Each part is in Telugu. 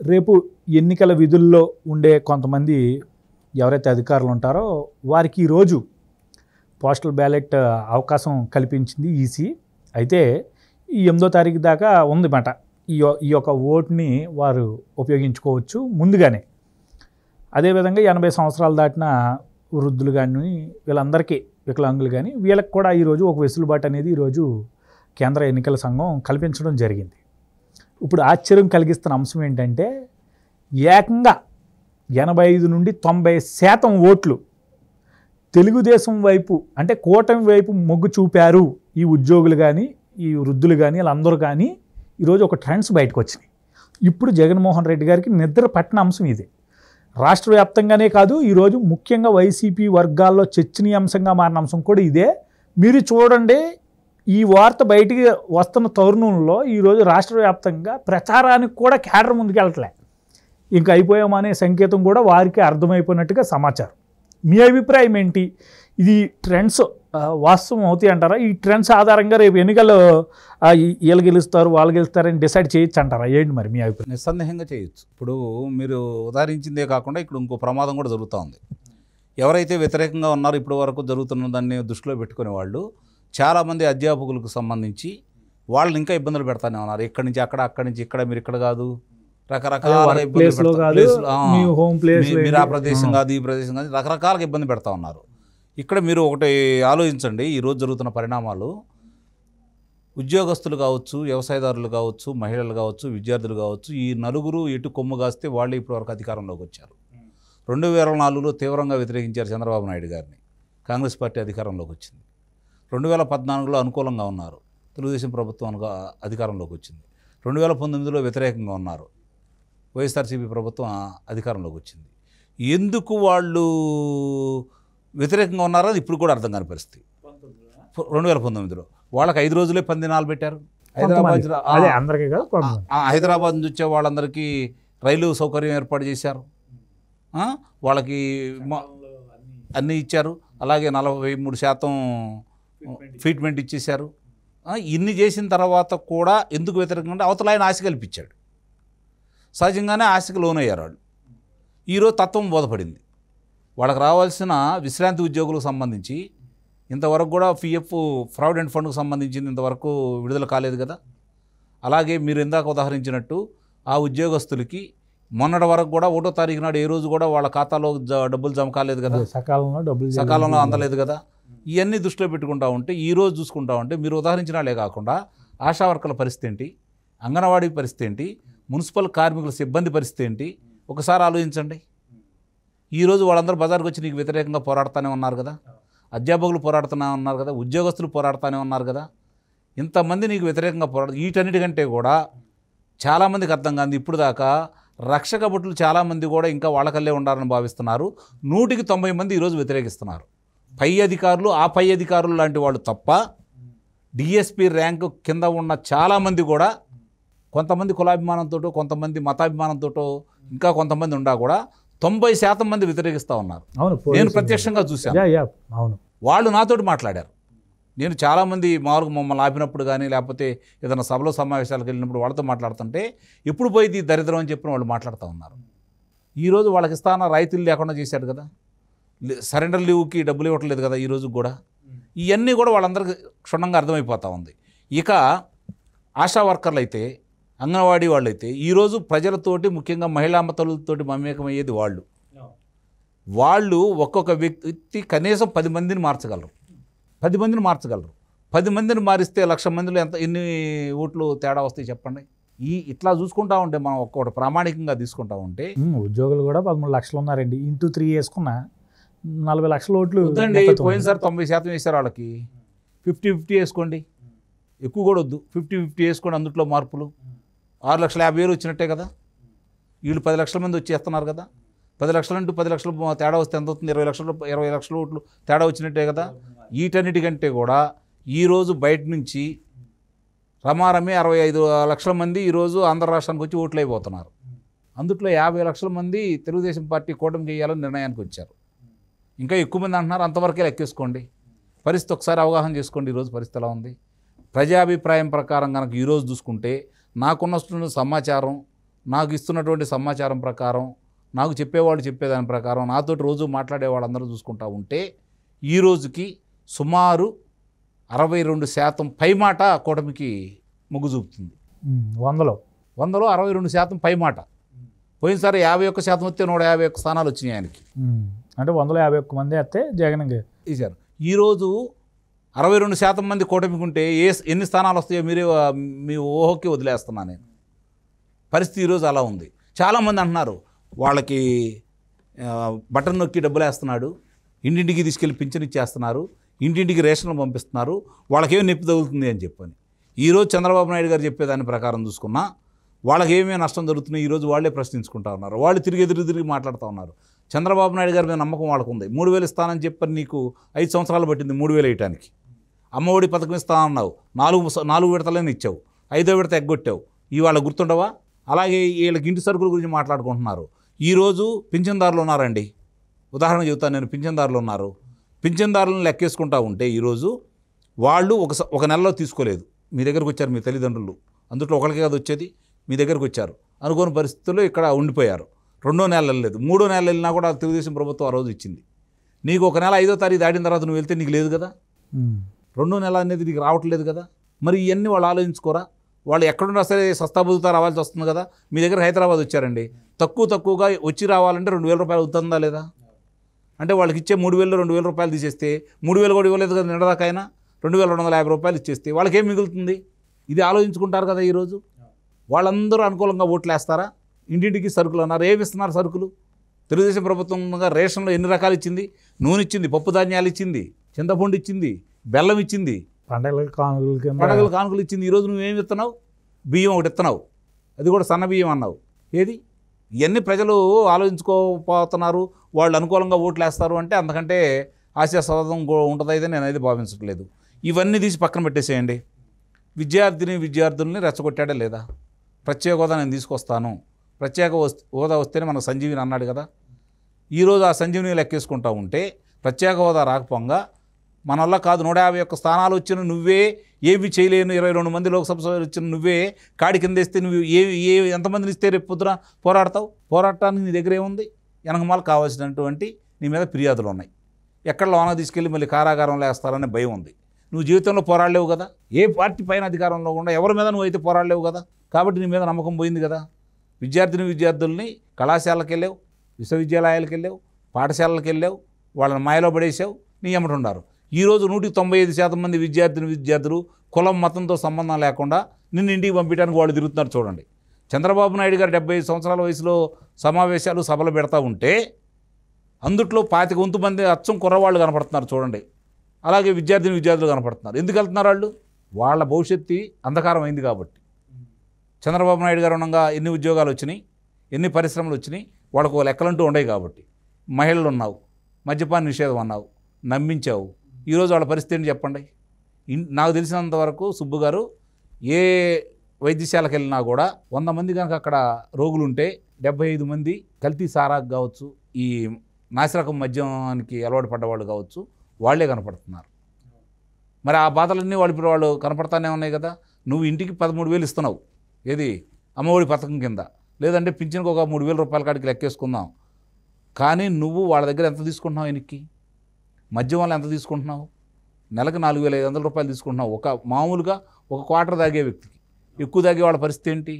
రేపు ఎన్నికల విధుల్లో ఉండే కొంతమంది ఎవరైతే అధికారులు ఉంటారో వారికి ఈరోజు పోస్టల్ బ్యాలెట్ అవకాశం కల్పించింది ఈసీ. అయితే ఈ 8వ తారీఖు దాకా ఉంది మాట ఈ యొక్క ఓటుని వారు ఉపయోగించుకోవచ్చు ముందుగానే. అదేవిధంగా 80 సంవత్సరాలు దాటిన వృద్ధులు కానీ వీళ్ళందరికీ, వికలాంగులు కానీ వీళ్ళకి కూడా ఈరోజు ఒక వెసులుబాటు అనేది ఈరోజు కేంద్ర ఎన్నికల సంఘం కల్పించడం జరిగింది. ఇప్పుడు ఆశ్చర్యం కలిగిస్తున్న అంశం ఏంటంటే ఏకంగా 85 నుండి 90% ఓట్లు తెలుగుదేశం వైపు అంటే కూటమి వైపు మొగ్గు చూపారు ఈ ఉద్యోగులు కానీ ఈ వృద్ధులు కానీ వీళ్ళందరూ కానీ. ఈరోజు ఒక ట్రెండ్స్ బయటకు వచ్చినాయి. ఇప్పుడు జగన్మోహన్ రెడ్డి గారికి నిద్ర పట్టిన అంశం ఇది. రాష్ట్ర వ్యాప్తంగానే కాదు, ఈరోజు ముఖ్యంగా వైసీపీ వర్గాల్లో చర్చనీయాంశంగా మారిన అంశం కూడా ఇదే. మీరు చూడండి, ఈ వార్త బయటికి వస్తున్న తరుణంలో ఈరోజు రాష్ట్ర వ్యాప్తంగా ప్రచారానికి కూడా కేడర్ ముందుకెళ్ళట్లే. ఇంకా అయిపోయామనే సంకేతం కూడా వారికి అర్థమైపోయినట్టుగా సమాచారం. మీ అభిప్రాయం ఏంటి? ఇది ట్రెండ్స్ వాస్తవం అవుతాయి అంటారా? ఈ ట్రెండ్స్ ఆధారంగా రేపు ఎన్నికల్లో వీళ్ళు గెలుస్తారు వాళ్ళు గెలుస్తారని డిసైడ్ చేయొచ్చు అంటారా? ఏంటి మరి మీ అభిప్రాయం? నిస్సందేహంగా చేయొచ్చు. ఇప్పుడు మీరు ఉదాహరించిందే కాకుండా ఇక్కడ ఇంకో ప్రమాదం కూడా జరుగుతూ ఉంది. ఎవరైతే వ్యతిరేకంగా ఉన్నారో ఇప్పటి వరకు జరుగుతున్న దాన్ని దృష్టిలో పెట్టుకునే వాళ్ళు చాలామంది అధ్యాపకులకు సంబంధించి వాళ్ళని ఇంకా ఇబ్బందులు పెడతానే ఉన్నారు. ఇక్కడి నుంచి అక్కడ, అక్కడి నుంచి ఇక్కడ, మీరు ఇక్కడ కాదు, రకరకాల మీరు ఆ ప్రదేశం కాదు, ఈ ప్రదేశం కాదు, రకరకాలుగా ఇబ్బంది పెడతా ఉన్నారు. ఇక్కడ మీరు ఒకటి ఆలోచించండి, ఈరోజు జరుగుతున్న పరిణామాలు. ఉద్యోగస్తులు కావచ్చు, వ్యవసాయదారులు కావచ్చు, మహిళలు కావచ్చు, విద్యార్థులు కావచ్చు, ఈ నలుగురు ఎటు కొమ్ము కాస్తే వాళ్ళే ఇప్పటివరకు అధికారంలోకి వచ్చారు. 2004లో తీవ్రంగా వ్యతిరేకించారు చంద్రబాబు నాయుడు గారిని. కాంగ్రెస్ పార్టీ అధికారంలోకి వచ్చింది. 2014లో అనుకూలంగా ఉన్నారు, తెలుగుదేశం ప్రభుత్వం అధికారంలోకి వచ్చింది. 2019లో వ్యతిరేకంగా ఉన్నారు, వైఎస్ఆర్సీపీ ప్రభుత్వం అధికారంలోకి వచ్చింది. ఎందుకు వాళ్ళు వ్యతిరేకంగా ఉన్నారో అది ఇప్పుడు కూడా అర్థం కాని పరిస్థితి. 2019లో వాళ్ళకి 5 రోజులే పందినాలు పెట్టారు. హైదరాబాద్ నుంచి వచ్చే వాళ్ళందరికీ రైలు సౌకర్యం ఏర్పాటు చేశారు. వాళ్ళకి అన్నీ ఇచ్చారు. అలాగే 43% ట్రీట్మెంట్ ఇచ్చేశారు. ఇన్ని చేసిన తర్వాత కూడా ఎందుకు వ్యతిరేకంగా అవతల ఆయన ఆశ కల్పించాడు. సహజంగానే ఆశకు లోనయ్యారు వాళ్ళు. ఈరోజు తత్వం బోధపడింది. వాళ్ళకి రావాల్సిన విశ్రాంతి ఉద్యోగులకు సంబంధించి ఇంతవరకు కూడా పిఎఫ్ ప్రావిడెంట్ ఫండ్కు సంబంధించింది ఇంతవరకు విడుదల కాలేదు కదా. అలాగే మీరు ఇందాక ఉదాహరించినట్టు ఆ ఉద్యోగస్తులకి మొన్నటి వరకు కూడా 1వ తారీఖు నాడు ఏ రోజు కూడా వాళ్ళ ఖాతాలో డబ్బులు జమ కాలేదు కదా, సకాలంలో అందలేదు కదా. ఇవన్నీ దృష్టిలో పెట్టుకుంటా ఉంటే ఈరోజు చూసుకుంటా ఉంటే మీరు ఉదాహరించిన వాళ్ళే కాకుండా ఆశా వర్కర్ల పరిస్థితి ఏంటి, అంగన్వాడీ పరిస్థితి ఏంటి, మున్సిపల్ కార్మికుల సిబ్బంది పరిస్థితి ఏంటి ఒకసారి ఆలోచించండి. ఈరోజు వాళ్ళందరూ బజార్కి వచ్చి నీకు వ్యతిరేకంగా పోరాడుతూనే ఉన్నారు కదా, అధ్యాపకులు పోరాడుతూనే ఉన్నారు కదా, ఉద్యోగస్తులు పోరాడుతూనే ఉన్నారు కదా. ఇంతమంది నీకు వ్యతిరేకంగా వీటన్నిటికంటే కూడా చాలామందికి అర్థం కాదు ఇప్పుడు దాకా రక్షక భటులు చాలామంది కూడా ఇంకా వాళ్ళకల్లే ఉండాలని భావిస్తున్నారు. 100కి 90 మంది ఈరోజు వ్యతిరేకిస్తున్నారు. పై అధికారులు, ఆ పై అధికారులు లాంటి వాళ్ళు తప్ప డిఎస్పీ ర్యాంకు కింద ఉన్న చాలామంది కూడా కొంతమంది కులాభిమానంతో, కొంతమంది మతాభిమానంతో, ఇంకా కొంతమంది ఉండా కూడా 90% మంది వ్యతిరేకిస్తూ ఉన్నారు. నేను ప్రత్యక్షంగా చూశాను. వాళ్ళు నాతోటి మాట్లాడారు. నేను చాలామంది మామూలుగా మమ్మల్ని ఆపినప్పుడు కానీ లేకపోతే ఏదైనా సభలో సమావేశాలకు వెళ్ళినప్పుడు వాళ్ళతో మాట్లాడుతుంటే ఎప్పుడు పోయింది దరిద్రం అని చెప్పిన వాళ్ళు మాట్లాడుతూ ఉన్నారు. ఈరోజు వాళ్ళకి ఇస్తాన రైతులు లేకుండా చేశాడు కదా, సరెండర్ లీవ్కి డబ్బులు ఇవ్వట్లేదు కదా ఈరోజు కూడా. ఇవన్నీ కూడా వాళ్ళందరికీ క్షుణ్ణంగా అర్థమైపోతూ ఉంది. ఇక ఆశా వర్కర్లు అయితే, అంగన్వాడీ వాళ్ళు అయితే ఈరోజు ప్రజలతోటి ముఖ్యంగా మహిళా తల్లులతోటి మమేకమయ్యేది వాళ్ళు ఒక్కొక్క వ్యక్తి కనీసం 10 మందిని మార్చగలరు. 10 మందిని మారిస్తే 1,00,000 మందిలో ఎన్ని ఓట్లు తేడా వస్తాయి చెప్పండి. ఇట్లా చూసుకుంటా ఉంటే మనం ఒక్కొక్కటి ప్రామాణికంగా తీసుకుంటా ఉంటే ఉద్యోగులు కూడా 13 లక్షలు ఉన్నారండి. ఇంటూ 3 వేసుకున్నా 40 లక్షల ఓట్లు. పోయినసారి 90% వేశారు వాళ్ళకి. 50-50 వేసుకోండి, ఎక్కువ కూడా వద్దు, 50-50 వేసుకోండి. అందుట్లో మార్పులు 6,50,000 వచ్చినట్టే కదా. వీళ్ళు 10 లక్షల మంది వచ్చేస్తున్నారు కదా. 10 లక్షలు అంటూ 10 లక్షలు తేడా వస్తే ఎంత అవుతుంది? 20 లక్షల ఓట్లు తేడా వచ్చినట్టే కదా. వీటన్నిటికంటే కూడా ఈరోజు బయట నుంచి రమారమి 65 లక్షల మంది ఈరోజు ఆంధ్ర రాష్ట్రానికి వచ్చి ఓట్లు అయిపోతున్నారు. అందుట్లో 50 లక్షల మంది తెలుగుదేశం పార్టీ కూటమి చేయాలని నిర్ణయానికి వచ్చారు. ఇంకా ఎక్కువ మంది అంటున్నారు, అంతవరకే లెక్కేసుకోండి. పరిస్థితి ఒకసారి అవగాహన చేసుకోండి. ఈరోజు పరిస్థితి ఎలా ఉంది? ప్రజాభిప్రాయం ప్రకారం కనుక ఈరోజు చూసుకుంటే నాకున్న సమాచారం నాకు ఇస్తున్నటువంటి సమాచారం ప్రకారం, నాకు చెప్పేవాళ్ళు చెప్పేదాని ప్రకారం, నాతోటి రోజు మాట్లాడే వాళ్ళందరూ చూసుకుంటా ఉంటే ఈ రోజుకి సుమారు 62% పైమాట కూటమికి మొగ్గు చూపుతుంది. 100లో 62% పైమాట. పోయినసారి 51% వస్తే 151 స్థానాలు వచ్చినాయి ఆయనకి. అంటే 151 మంది వస్తే జగన్ ఇచ్చారు. ఈరోజు 62% మంది కూటమికి ఉంటే ఎన్ని స్థానాలు వస్తాయో మీరే మీ ఊహకి వదిలేస్తున్నా నేను. పరిస్థితి ఈరోజు అలా ఉంది. చాలామంది అంటున్నారు వాళ్ళకి బటన్ నొక్కి డబ్బులు వేస్తున్నాడు, ఇంటింటికి తీసుకెళ్ళి పింఛన్ ఇచ్చేస్తున్నారు, ఇంటింటికి రేషన్లు పంపిస్తున్నారు, వాళ్ళకేమీ నొప్పి తగులుతుంది అని చెప్పని. ఈరోజు చంద్రబాబు నాయుడు గారు చెప్పేదాని ప్రకారం చూసుకున్నా వాళ్ళకి ఏమేమి నష్టం జరుగుతున్నాయి ఈరోజు వాళ్ళే ప్రశ్నించుకుంటా ఉన్నారు. వాళ్ళు తిరిగి మాట్లాడుతూ ఉన్నారు. చంద్రబాబు నాయుడు గారి మీద నమ్మకం వాళ్ళకు ఉంది. 3,000 ఇస్తానని చెప్పని నీకు 5 సంవత్సరాలు పట్టింది 3,000 వేయటానికి. అమ్మఒడి పథకం ఇస్తానన్నావు, 4 విడతలని ఇచ్చావు, 5వ విడత ఎగ్గొట్టావు. ఇవాళ గుర్తుండవా? అలాగే వీళ్ళకి ఇంటి సరుకుల గురించి మాట్లాడుకుంటున్నారు. ఈరోజు పింఛన్దారులు ఉన్నారండి, ఉదాహరణ చెబుతాను నేను. పింఛన్దారులు ఉన్నారు. పింఛన్దారులను లెక్కేసుకుంటా ఉంటే ఈరోజు వాళ్ళు ఒక నెలలో తీసుకోలేదు, మీ దగ్గరకు వచ్చారు మీ తల్లిదండ్రులు, అందులో ఒకరికి కాదు వచ్చేది, మీ దగ్గరకు వచ్చారు, అనుకోని పరిస్థితుల్లో ఇక్కడ ఉండిపోయారు. 2వ నెల వెళ్ళలేదు, 3వ నెల వెళ్ళినా కూడా తెలుగుదేశం ప్రభుత్వం ఆ రోజు ఇచ్చింది. నీకు ఒక నెల 5వ తారీఖు దాటిన తర్వాత నువ్వు వెళ్తే నీకు లేదు కదా, 2వ నెల అనేది నీకు రావట్లేదు కదా. మరి ఇవన్నీ వాళ్ళు ఆలోచించుకోరా? వాళ్ళు ఎక్కడున్నా సరే సస్తా బతుకుతా రావాల్సి వస్తుంది కదా. మీ దగ్గర హైదరాబాద్ వచ్చారండి, తక్కువగా వచ్చి రావాలంటే 2,000 రూపాయలు అవుతుందా లేదా? అంటే వాళ్ళకి ఇచ్చే 3,000 2,000 రూపాయలు తీసేస్తే 3,000 కూడా ఇవ్వలేదు కదా నిన్నదాకైనా, 2,250 రూపాయలు ఇచ్చేస్తే వాళ్ళకి ఏం మిగులుతుంది? ఇది ఆలోచించుకుంటారు కదా. ఈరోజు వాళ్ళందరూ అనుకూలంగా ఓట్లు వేస్తారా? ఇంటింటికి సరుకులు అన్నారు, ఏమి ఇస్తున్నారు సరుకులు? తెలుగుదేశం ప్రభుత్వంగా రేషన్లో ఎన్ని రకాలు ఇచ్చింది? నూనె ఇచ్చింది, పప్పు ధాన్యాలు ఇచ్చింది, చింతపండు ఇచ్చింది, బెల్లం ఇచ్చింది, పండగల కానుకలు ఇచ్చింది. ఈరోజు నువ్వేమి ఇస్తున్నావు? బియ్యం ఒకటి ఇస్తున్నావు, అది కూడా సన్న బియ్యం అన్నావు. ఏది? ఇవన్నీ ప్రజలు ఆలోచించుకోపోతున్నారు. వాళ్ళు అనుకూలంగా ఓట్లు వేస్తారు అంటే అంతకంటే ఆశాస్వాదం ఉంటుందైతే నేను అయితే భావించట్లేదు. ఇవన్నీ తీసి పక్కన పెట్టేసేయండి. విద్యార్థుల్ని రెచ్చగొట్టాడే లేదా? ప్రత్యేక హోదా నేను తీసుకొస్తాను, ప్రత్యేక హోదా వస్తేనే మనకు సంజీవిని అన్నాడు కదా. ఈరోజు ఆ సంజీవిని లెక్కేసుకుంటా ఉంటే ప్రత్యేక హోదా రాకపోగా మన వల్ల కాదు, 151 స్థానాలు వచ్చిన నువ్వే ఏమి చేయలేను, 22 మంది లోక్సభ సభ్యులు వచ్చిన నువ్వే కాడి కింద వేస్తే నువ్వు ఎంతమందిని ఇస్తే రేపు పొద్దున పోరాడతావు? పోరాటానికి నీ దగ్గర ఏముంది? వెనకమాల కావాల్సినటువంటి నీ మీద ఫిర్యాదులు ఉన్నాయి. ఎక్కడ లోన తీసుకెళ్ళి మళ్ళీ కారాగారంలో వేస్తారనే భయం ఉంది. నువ్వు జీవితంలో పోరాడలేవు కదా, ఏ పార్టీ పైన అధికారంలో కూడా ఎవరి మీద నువ్వు అయితే పోరాడలేవు కదా. కాబట్టి నీ మీద నమ్మకం పోయింది కదా. విద్యార్థుల్ని కళాశాలకు వెళ్ళావు, విశ్వవిద్యాలయాలకు వెళ్ళావు, పాఠశాలలకు వెళ్ళావు, వాళ్ళని మాయలో పడేసావు, నీ ఎమ్మటి ఉన్నారు. ఈరోజు 195% మంది విద్యార్థులు కులం మతంతో సంబంధం లేకుండా నిన్ను ఇంటికి పంపించడానికి వాళ్ళు తిరుగుతున్నారు. చూడండి, చంద్రబాబు నాయుడు గారు 75 సంవత్సరాల వయసులో సమావేశాలు సభలు పెడతా ఉంటే అందుట్లో 25 మంది అచ్చం కుర్రవాళ్ళు కనపడుతున్నారు చూడండి. అలాగే విద్యార్థులు కనపడుతున్నారు. ఎందుకు వెళ్తున్నారు వాళ్ళు? వాళ్ళ భవిష్యత్తు అంధకారం అయింది కాబట్టి. చంద్రబాబు నాయుడు గారు ఉండగా ఎన్ని ఉద్యోగాలు వచ్చినాయి, ఎన్ని పరిశ్రమలు వచ్చినాయి, వాళ్ళకు లెక్కలంటూ ఉండవు కాబట్టి. మహిళలు ఉన్నావు, మద్యపాన నిషేధం అన్నావు, నమ్మించావు. ఈరోజు వాళ్ళ పరిస్థితి ఏంటి చెప్పండి. నాకు తెలిసినంతవరకు సుబ్బు గారు ఏ వైద్యశాలకు వెళ్ళినా కూడా 100 మంది కనుక అక్కడ రోగులు ఉంటే 75 మంది కల్తీ సారాకు కావచ్చు, ఈ నాసిరకం మద్యానికి అలవాటు పడ్డవాళ్ళు కావచ్చు, వాళ్ళే కనపడుతున్నారు. మరి ఆ బాధలన్నీ వాళ్ళు కనపడతానే ఉన్నాయి కదా. నువ్వు ఇంటికి 13,000 ఇస్తున్నావు, ఏది అమ్మఒడి పథకం కింద, లేదంటే పింఛన్కి ఒక 3,000 రూపాయల కాడికి లెక్కేసుకుందాం. కానీ నువ్వు వాళ్ళ దగ్గర ఎంత తీసుకుంటున్నావు? ఎనికి మద్యం వల్ల ఎంత తీసుకుంటున్నావు? నెలకు 4,500 రూపాయలు తీసుకుంటున్నావు. మామూలుగా ఒక క్వార్టర్ తాగే వ్యక్తికి. ఎక్కువ తాగే వాళ్ళ పరిస్థితి ఏంటి?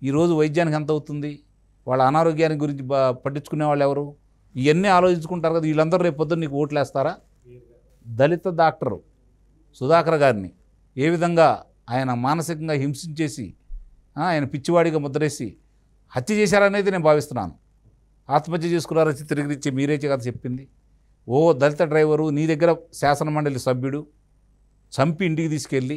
ఈరోజు వైద్యానికి ఎంత అవుతుంది? వాళ్ళ అనారోగ్యానికి గురించి పట్టించుకునే వాళ్ళు ఎవరు? ఇవన్నీ ఆలోచించుకుంటారు కదా. వీళ్ళందరూ రేపు పొద్దున్న నీకు ఓట్లు వేస్తారా? దళిత డాక్టరు సుధాకర్ గారిని ఏ విధంగా ఆయన మానసికంగా హింసించేసి ఆయన పిచ్చివాడిగా ముద్రేసి హత్య చేశారనేది నేను భావిస్తున్నాను. ఆత్మహత్య చేసుకున్నారని తిరిగి మీరే కదా చెప్పింది. ఓ దళిత డ్రైవరు నీ దగ్గర శాసనమండలి సభ్యుడు చంపి ఇంటికి తీసుకెళ్ళి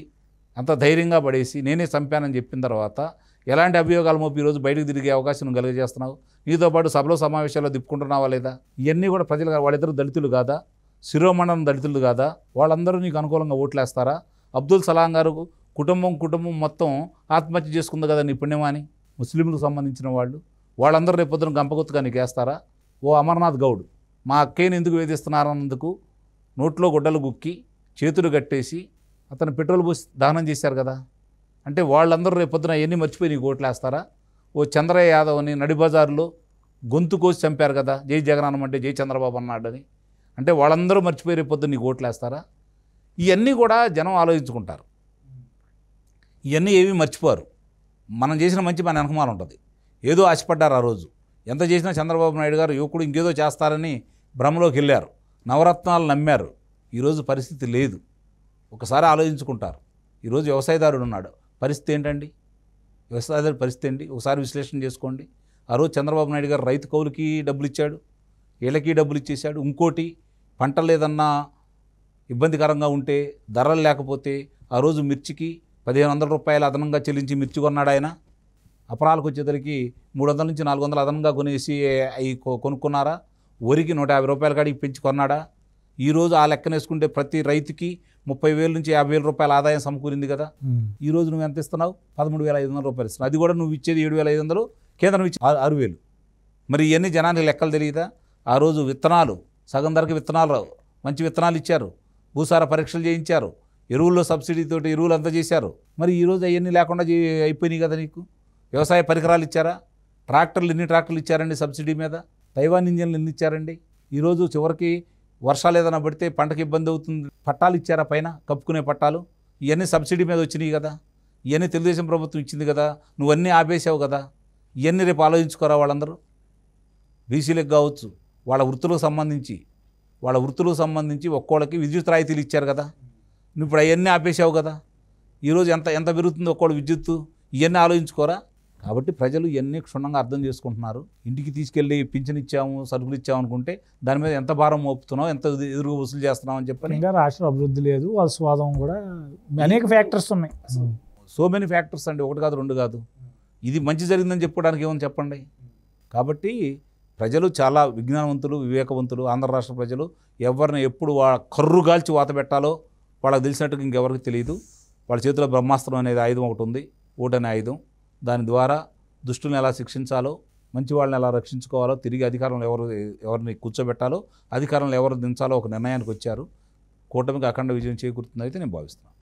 అంత ధైర్యంగా పడేసి నేనే చంపానని చెప్పిన తర్వాత ఎలాంటి అభియోగాలు మోపి ఈరోజు బయటకు తిరిగే అవకాశం నువ్వు కలిగజేస్తున్నావు? నీతో పాటు సభలో సమావేశాల్లో తిప్పుకుంటున్నావా లేదా? ఇవన్నీ కూడా ప్రజలు వాళ్ళిద్దరు దళితులు కాదా? శిరోమండలం దళితులు కాదా? వాళ్ళందరూ నీకు అనుకూలంగా ఓట్లేస్తారా? అబ్దుల్ సలాం గారు కుటుంబం మొత్తం ఆత్మహత్య చేసుకుంది కదా నీ పుణ్యమాని. ముస్లింలకు సంబంధించిన వాళ్ళందరూ రేపొద్దున గంపగుత్తుగా నీకు వేస్తారా? ఓ అమర్నాథ్ గౌడ్ మా అక్కయ్యని ఎందుకు వేధిస్తున్నారన్నందుకు నోట్లో గుడ్డలు గుక్కి చేతులు కట్టేసి అతను పెట్రోల్ పోసి దహనం చేశారు కదా. అంటే వాళ్ళందరూ రేపొద్దున ఎన్ని మర్చిపోయి నీకు ఓట్లేస్తారా? ఓ చంద్రయ్య యాదవ్ అని నడిబజారులో గొంతు కోసి చంపారు కదా, జై జగన్ అంటే జై చంద్రబాబు అన్నాడని. అంటే వాళ్ళందరూ మర్చిపోయే పొద్దు నీకు ఓట్లేస్తారా? ఇవన్నీ కూడా జనం ఆలోచించుకుంటారు. ఇవన్నీ ఏమీ మర్చిపోరు. మనం చేసిన మంచి మన వెనకమాల ఉంటుంది. ఏదో ఆశపడ్డారు ఆ రోజు. ఎంత చేసినా చంద్రబాబు నాయుడు గారు యువకుడు ఇంకేదో చేస్తారని భ్రమలోకి వెళ్ళారు. నవరత్నాలు నమ్మారు. ఈరోజు పరిస్థితి లేదు. ఒకసారి ఆలోచించుకుంటారు. ఈరోజు వ్యవసాయదారుడు ఉన్నాడు, పరిస్థితి ఏంటండి? వ్యవసాయదారుడి పరిస్థితి ఏంటి? ఒకసారి విశ్లేషణ చేసుకోండి. ఆ రోజు చంద్రబాబు నాయుడు గారు రైతు కౌలుకి డబ్బులు ఇచ్చాడు, వీళ్ళకి డబ్బులు ఇచ్చేశాడు. ఇంకోటి, పంటలు ఏదన్నా ఇబ్బందికరంగా ఉంటే, ధరలు లేకపోతే ఆ రోజు మిర్చికి 1500 రూపాయలు అదనంగా చెల్లించి మిర్చి కొన్నాడు ఆయన. అపరాలకు వచ్చేసరికి 300 నుంచి 400 అదనంగా కొనేసి అవి కొనుక్కున్నారా? వరికి 150 రూపాయల కాడికి పెంచి కొన్నాడా? ఈరోజు ఆ లెక్కన వేసుకుంటే ప్రతి రైతుకి 30,000 నుంచి 50,000 రూపాయల ఆదాయం సమకూరింది కదా. ఈరోజు నువ్వు ఎంత ఇస్తున్నావు? 13,500 రూపాయలు ఇస్తున్నావు. అది కూడా నువ్వు ఇచ్చేది 7,500, కేంద్రం ఇచ్చి 6,000. మరి ఇవన్నీ జనానికి లెక్కలు తెలియదా? ఆ రోజు విత్తనాలు సగం ధరకి విత్తనాలు, మంచి విత్తనాలు ఇచ్చారు, భూసార పరీక్షలు చేయించారు, ఎరువుల్లో సబ్సిడీతోటి ఎరువులు అంతా చేశారు. మరి ఈరోజు అవన్నీ లేకుండా అయిపోయినాయి కదా. నీకు వ్యవసాయ పరికరాలు ఇచ్చారా? ఎన్ని ట్రాక్టర్లు ఇచ్చారండి సబ్సిడీ మీద? తైవాన్ ఇంజన్లు ఎన్ని ఇచ్చారండి? ఈరోజు చివరికి వర్షాలు ఏదైనా పడితే పంటకి ఇబ్బంది అవుతుంది, పట్టాలు ఇచ్చారా? పైన కప్పుకునే పట్టాలు, ఇవన్నీ సబ్సిడీ మీద వచ్చినాయి కదా. ఇవన్నీ తెలుగుదేశం ప్రభుత్వం ఇచ్చింది కదా. నువ్వన్నీ ఆపేసావు కదా. ఇవన్నీ రేపు ఆలోచించుకోరా వాళ్ళందరూ. బీసీలకు కావచ్చు, వాళ్ళ వృత్తులకు సంబంధించి ఒక్కోళ్ళకి విద్యుత్ రాయితీలు ఇచ్చారు కదా. నువ్వు ఇప్పుడు అవన్నీ ఆపేసావు కదా. ఈరోజు ఎంత పెరుగుతుంది ఒక్కోళ్ళు విద్యుత్తు? ఇవన్నీ ఆలోచించుకోరా. కాబట్టి ప్రజలు ఇవన్నీ క్షుణ్ణంగా అర్థం చేసుకుంటున్నారు. ఇంటికి తీసుకెళ్ళి పింఛన్ ఇచ్చాము, సరుకులు ఇచ్చాము అనుకుంటే దాని మీద ఎంత భారం మోపుతున్నావు, ఎంత ఎదురుగా వసూలు చేస్తున్నావు అని చెప్పని. ఇంకా రాష్ట్ర అభివృద్ధి లేదు, వాళ్ళ స్వాదం కూడా, అనేక ఫ్యాక్టర్స్ ఉన్నాయి. సో మెనీ ఫ్యాక్టర్స్ అండి, ఒకటి కాదు రెండు కాదు. ఇది మంచి జరిగిందని చెప్పుకోవడానికి ఏమని చెప్పండి. కాబట్టి ప్రజలు చాలా విజ్ఞానవంతులు, వివేకవంతులు. ఆంధ్ర రాష్ట్ర ప్రజలు ఎవరిని ఎప్పుడు కర్రు గాల్చి వాత పెట్టాలో వాళ్ళకి తెలిసినట్టుగా ఇంకెవరికి తెలియదు. వాళ్ళ చేతిలో బ్రహ్మాస్త్రం అనేది ఆయుధం ఒకటి ఉంది, ఓటనే ఆయుధం. దాని ద్వారా దుష్టులను ఎలా శిక్షించాలో, మంచి వాళ్ళని ఎలా రక్షించుకోవాలో, తిరిగి అధికారంలో ఎవరిని కూర్చోబెట్టాలో, అధికారంలో ఎవరు దించాలో ఒక నిర్ణయానికి వచ్చారు. కూటమికి అఖండ విజయం చేకూరుతుందైతే నేను భావిస్తున్నాను.